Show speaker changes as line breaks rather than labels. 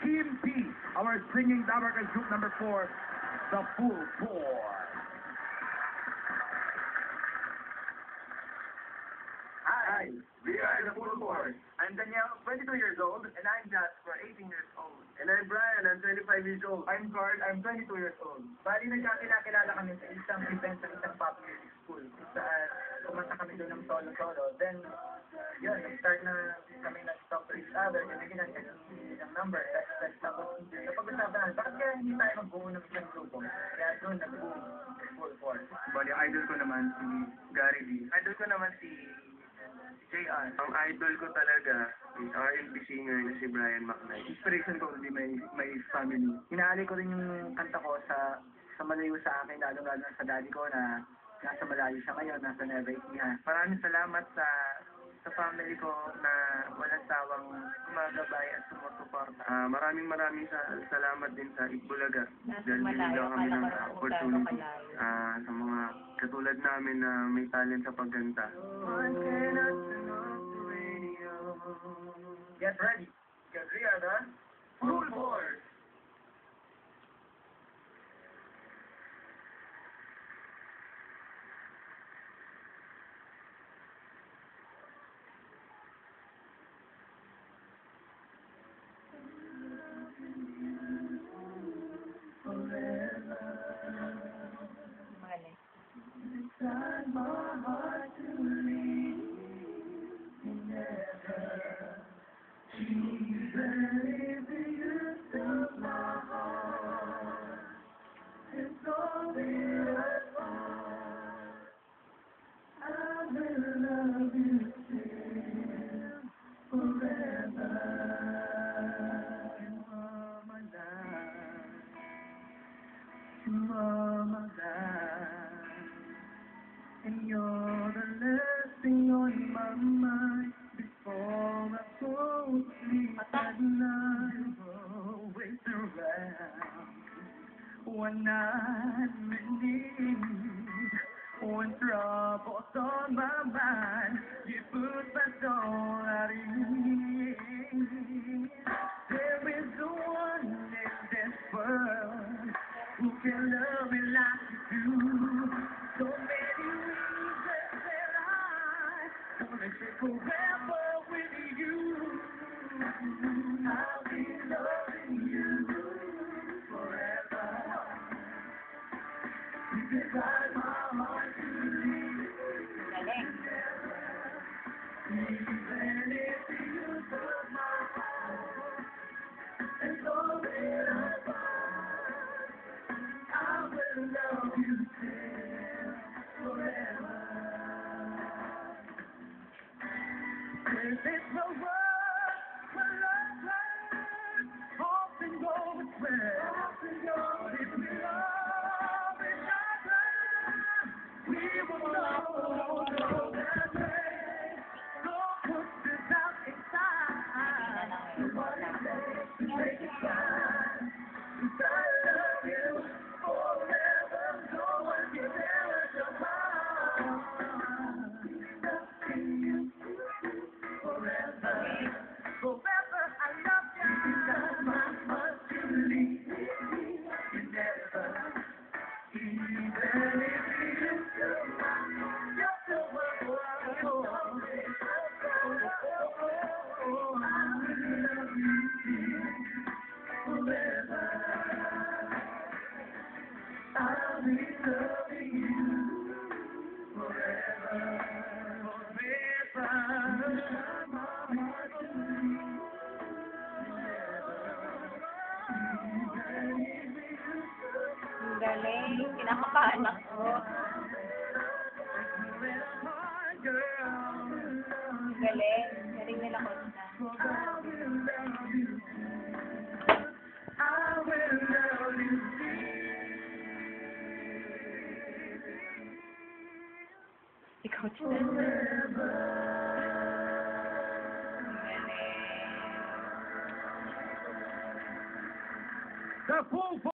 Team P, our singing Dabarkas group number 4, the Full Force.
Hi, we are the Full Force. I'm Daniel, 22 years old. And I'm Jasper, 18 years old. And I'm Brian, I'm 25 years old. I'm Gord, I'm 22 years old. Bali, nagkakilala kami sa isang event sa isang pop music school. Saan kumanta kami doon ng solo-solo. Then, yun, nag-start na kami nag-talk to each other. Then, naging ng number. Tapos, napag-usapan na, bakit kaya hindi tayo magbuo ng isang grupo? Kaya doon, nag-boom, Full Force.
Bali, idol ko naman si Gary V.
Idol ko naman si JR.
Ang idol ko talaga is R&B singer na si Brian McKnight. Inspiration ko hindi may family.
Hinahali ko rin yung kanta ko sa malayo sa akin, lalo-lalo sa daddy ko na nasa malayo siya ngayon, nasa Nueva Ecija. Maraming salamat sa family ko na walang sawang gumagabay at sumusuporta.
Maraming salamat din sa Itbulaga.
Nasa
Dahil
malayo,
binigyan kami ng
akala ko naman
opportunity
gano'n kalayo.
sa mga katulad namin na may talent sa pagkanta.
Get ready, because we are the Full Force!
Mali.
And you're the last thing on my mind before I go to sleep at night. Always around when I'm in need, when trouble's on my mind, you put my soul at ease. There is no one in this world who can love me like you do. So many reasons that I wanna stay forever with you. I'll be loving you forever. You can guide my heart to leave.
Galing.
Even if you took my heart and all that I find, I will love you till forever. There's no word when love hurts, often goes well. If we love each other, we will know that way. Don't put this out inside. What I say, make it shine. 'Cause I love you forever. No one can ever survive. Loving you forever. Forever, I love you. That's my heart to leave. You never, even if you took my heart, you're the one who I love. I will love you forever. I'll be loving you forever.
Ang galing. Kinakabahan ako. Ang galing. Galing nila ko na. Ikaw din. Ang galing.
The Full Force.